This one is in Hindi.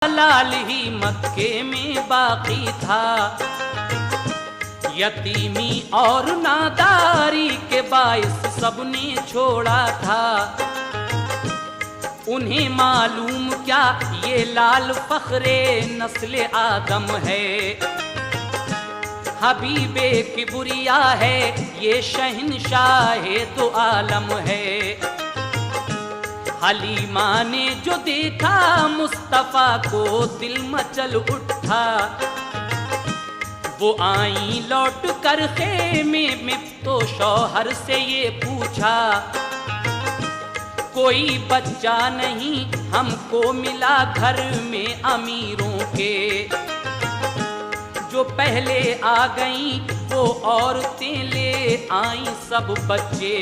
लाल ही मक्के में बाकी था। यतीमी और नादारी के बाइस सबने छोड़ा था। उन्हें मालूम क्या ये लाल फखरे नस्ल आदम है, हबीबे किबरिया है, ये शहंशाहे दो आलम है। हलीमा ने जो देखा मुस्तफा को दिल मचल उठा। वो आई लौट कर खेमे में तो शौहर से ये पूछा, कोई बच्चा नहीं हमको मिला घर में अमीरों के। जो पहले आ गईं वो औरतें ले आईं सब बच्चे।